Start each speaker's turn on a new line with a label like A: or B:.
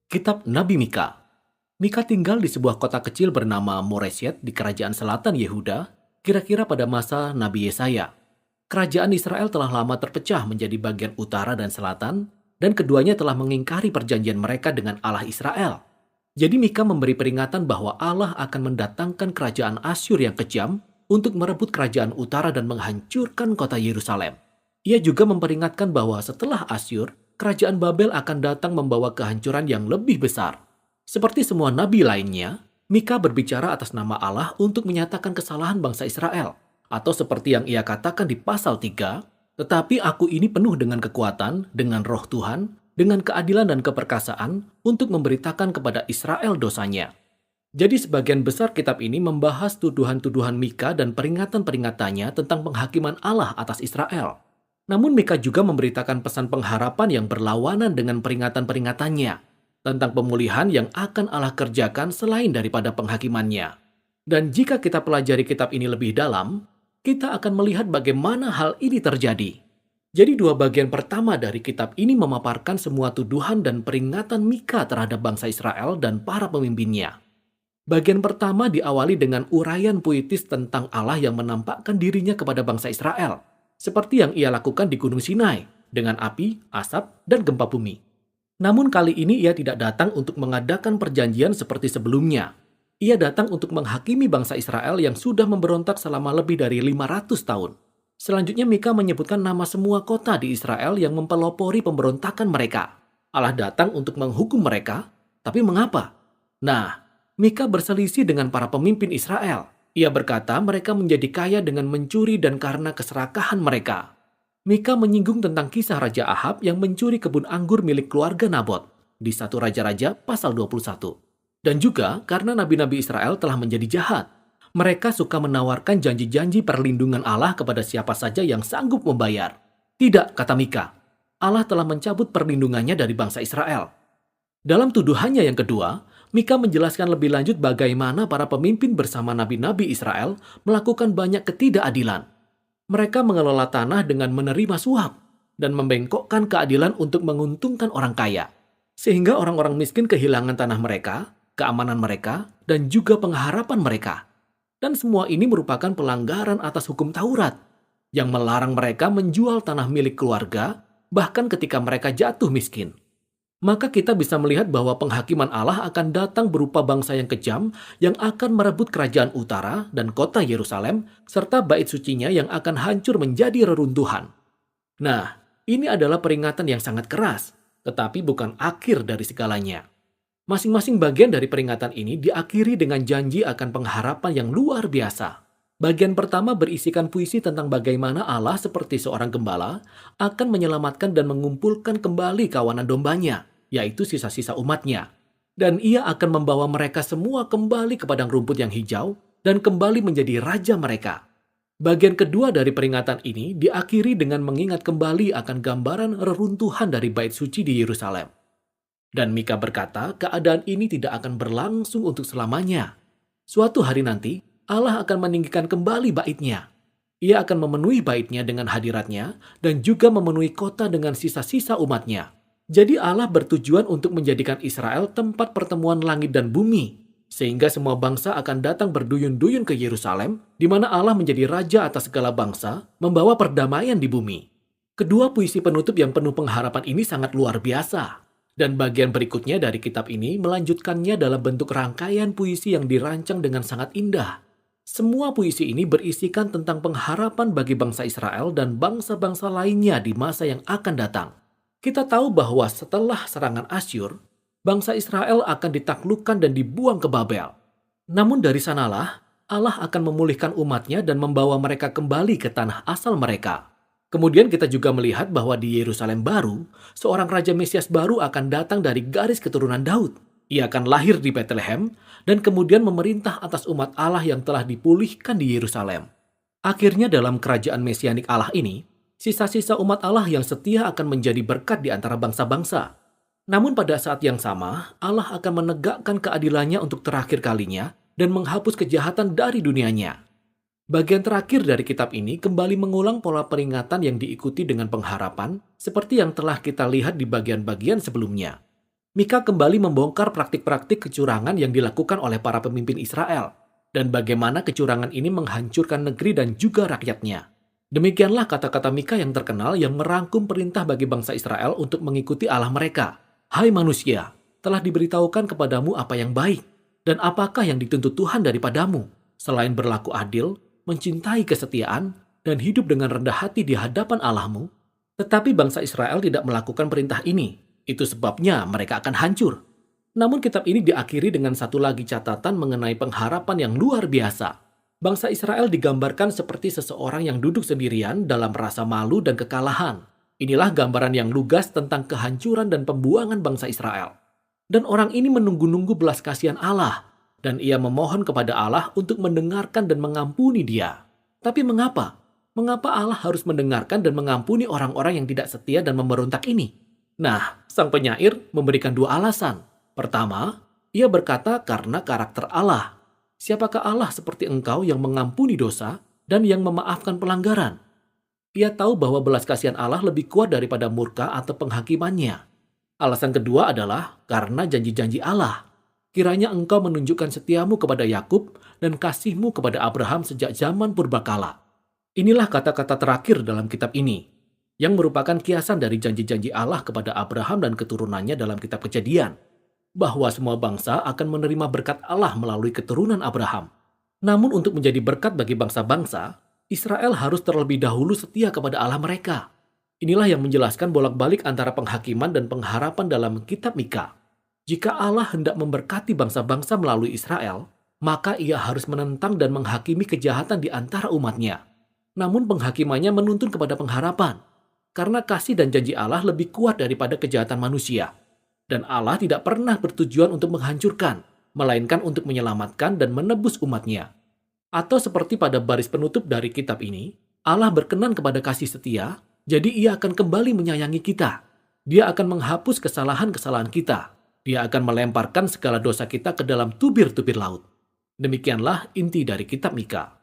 A: Kitab Nabi Mika. Mika tinggal di sebuah kota kecil bernama Moresyet di kerajaan selatan Yehuda, kira-kira pada masa Nabi Yesaya. Kerajaan Israel telah lama terpecah menjadi bagian utara dan selatan, dan keduanya telah mengingkari perjanjian mereka dengan Allah Israel. Jadi Mika memberi peringatan bahwa Allah akan mendatangkan kerajaan Asyur yang kejam untuk merebut kerajaan utara dan menghancurkan kota Yerusalem. Ia juga memperingatkan bahwa setelah Asyur, kerajaan Babel akan datang membawa kehancuran yang lebih besar. Seperti semua nabi lainnya, Mika berbicara atas nama Allah untuk menyatakan kesalahan bangsa Israel. Atau seperti yang ia katakan di pasal 3, tetapi aku ini penuh dengan kekuatan, dengan roh Tuhan, dengan keadilan dan keperkasaan untuk memberitakan kepada Israel dosanya. Jadi sebagian besar kitab ini membahas tuduhan-tuduhan Mika dan peringatan-peringatannya tentang penghakiman Allah atas Israel. Namun Mika juga memberitakan pesan pengharapan yang berlawanan dengan peringatan-peringatannya tentang pemulihan yang akan Allah kerjakan selain daripada penghakimannya. Dan jika kita pelajari kitab ini lebih dalam, kita akan melihat bagaimana hal ini terjadi. Jadi dua bagian pertama dari kitab ini memaparkan semua tuduhan dan peringatan Mika terhadap bangsa Israel dan para pemimpinnya. Bagian pertama diawali dengan uraian puitis tentang Allah yang menampakkan dirinya kepada bangsa Israel, seperti yang ia lakukan di Gunung Sinai, dengan api, asap, dan gempa bumi. Namun kali ini ia tidak datang untuk mengadakan perjanjian seperti sebelumnya. Ia datang untuk menghakimi bangsa Israel yang sudah memberontak selama lebih dari 500 tahun. Selanjutnya Mika menyebutkan nama semua kota di Israel yang mempelopori pemberontakan mereka. Allah datang untuk menghukum mereka, tapi mengapa? Nah, Mika berselisih dengan para pemimpin Israel. Ia berkata mereka menjadi kaya dengan mencuri dan karena keserakahan mereka. Mika menyinggung tentang kisah Raja Ahab yang mencuri kebun anggur milik keluarga Nabot di 1 Raja-Raja pasal 21. Dan juga karena nabi-nabi Israel telah menjadi jahat. Mereka suka menawarkan janji-janji perlindungan Allah kepada siapa saja yang sanggup membayar. Tidak, kata Mika. Allah telah mencabut perlindungannya dari bangsa Israel. Dalam tuduhannya yang kedua, Mika menjelaskan lebih lanjut bagaimana para pemimpin bersama nabi-nabi Israel melakukan banyak ketidakadilan. Mereka mengelola tanah dengan menerima suap dan membengkokkan keadilan untuk menguntungkan orang kaya. Sehingga orang-orang miskin kehilangan tanah mereka, keamanan mereka, dan juga pengharapan mereka. Dan semua ini merupakan pelanggaran atas hukum Taurat yang melarang mereka menjual tanah milik keluarga bahkan ketika mereka jatuh miskin. Maka kita bisa melihat bahwa penghakiman Allah akan datang berupa bangsa yang kejam yang akan merebut kerajaan utara dan kota Yerusalem serta bait sucinya yang akan hancur menjadi reruntuhan. Nah, ini adalah peringatan yang sangat keras, tetapi bukan akhir dari segalanya. Masing-masing bagian dari peringatan ini diakhiri dengan janji akan pengharapan yang luar biasa. Bagian pertama berisikan puisi tentang bagaimana Allah seperti seorang gembala akan menyelamatkan dan mengumpulkan kembali kawanan dombanya, yaitu sisa-sisa umatnya. Dan ia akan membawa mereka semua kembali ke padang rumput yang hijau dan kembali menjadi raja mereka. Bagian kedua dari peringatan ini diakhiri dengan mengingat kembali akan gambaran reruntuhan dari bait suci di Yerusalem. Dan Mika berkata, keadaan ini tidak akan berlangsung untuk selamanya. Suatu hari nanti, Allah akan meninggikan kembali baitnya. Ia akan memenuhi baitnya dengan hadiratnya dan juga memenuhi kota dengan sisa-sisa umatnya. Jadi Allah bertujuan untuk menjadikan Israel tempat pertemuan langit dan bumi. Sehingga semua bangsa akan datang berduyun-duyun ke Yerusalem, di mana Allah menjadi raja atas segala bangsa, membawa perdamaian di bumi. Kedua puisi penutup yang penuh pengharapan ini sangat luar biasa. Dan bagian berikutnya dari kitab ini melanjutkannya dalam bentuk rangkaian puisi yang dirancang dengan sangat indah. Semua puisi ini berisikan tentang pengharapan bagi bangsa Israel dan bangsa-bangsa lainnya di masa yang akan datang. Kita tahu bahwa setelah serangan Asyur, bangsa Israel akan ditaklukkan dan dibuang ke Babel. Namun dari sanalah Allah akan memulihkan umatnya dan membawa mereka kembali ke tanah asal mereka. Kemudian kita juga melihat bahwa di Yerusalem baru, seorang Raja Mesias baru akan datang dari garis keturunan Daud. Ia akan lahir di Bethlehem dan kemudian memerintah atas umat Allah yang telah dipulihkan di Yerusalem. Akhirnya dalam kerajaan mesianik Allah ini, sisa-sisa umat Allah yang setia akan menjadi berkat di antara bangsa-bangsa. Namun pada saat yang sama, Allah akan menegakkan keadilannya untuk terakhir kalinya dan menghapus kejahatan dari dunianya. Bagian terakhir dari kitab ini kembali mengulang pola peringatan yang diikuti dengan pengharapan seperti yang telah kita lihat di bagian-bagian sebelumnya. Mika kembali membongkar praktik-praktik kecurangan yang dilakukan oleh para pemimpin Israel, dan bagaimana kecurangan ini menghancurkan negeri dan juga rakyatnya. Demikianlah kata-kata Mika yang terkenal yang merangkum perintah bagi bangsa Israel untuk mengikuti Allah mereka. Hai manusia, telah diberitahukan kepadamu apa yang baik, dan apakah yang dituntut Tuhan daripadamu, selain berlaku adil, mencintai kesetiaan, dan hidup dengan rendah hati di hadapan Allahmu. Tetapi bangsa Israel tidak melakukan perintah ini. Itu sebabnya mereka akan hancur. Namun kitab ini diakhiri dengan satu lagi catatan mengenai pengharapan yang luar biasa. Bangsa Israel digambarkan seperti seseorang yang duduk sendirian dalam rasa malu dan kekalahan. Inilah gambaran yang lugas tentang kehancuran dan pembuangan bangsa Israel. Dan orang ini menunggu-nunggu belas kasihan Allah, dan ia memohon kepada Allah untuk mendengarkan dan mengampuni dia. Tapi mengapa? Mengapa Allah harus mendengarkan dan mengampuni orang-orang yang tidak setia dan memberontak ini? Nah, sang penyair memberikan dua alasan. Pertama, ia berkata karena karakter Allah. Siapakah Allah seperti engkau yang mengampuni dosa dan yang memaafkan pelanggaran? Ia tahu bahwa belas kasihan Allah lebih kuat daripada murka atau penghakimannya. Alasan kedua adalah karena janji-janji Allah. Kiranya engkau menunjukkan setiamu kepada Yakub dan kasihmu kepada Abraham sejak zaman purbakala. Inilah kata-kata terakhir dalam kitab ini, yang merupakan kiasan dari janji-janji Allah kepada Abraham dan keturunannya dalam kitab Kejadian, bahwa semua bangsa akan menerima berkat Allah melalui keturunan Abraham. Namun untuk menjadi berkat bagi bangsa-bangsa, Israel harus terlebih dahulu setia kepada Allah mereka. Inilah yang menjelaskan bolak-balik antara penghakiman dan pengharapan dalam kitab Mika. Jika Allah hendak memberkati bangsa-bangsa melalui Israel, maka ia harus menentang dan menghakimi kejahatan di antara umatnya. Namun penghakimannya menuntun kepada pengharapan, karena kasih dan janji Allah lebih kuat daripada kejahatan manusia. Dan Allah tidak pernah bertujuan untuk menghancurkan, melainkan untuk menyelamatkan dan menebus umatnya. Atau seperti pada baris penutup dari kitab ini, Allah berkenan kepada kasih setia, jadi ia akan kembali menyayangi kita. Dia akan menghapus kesalahan-kesalahan kita. Dia akan melemparkan segala dosa kita ke dalam tubir-tubir laut. Demikianlah inti dari kitab Mika.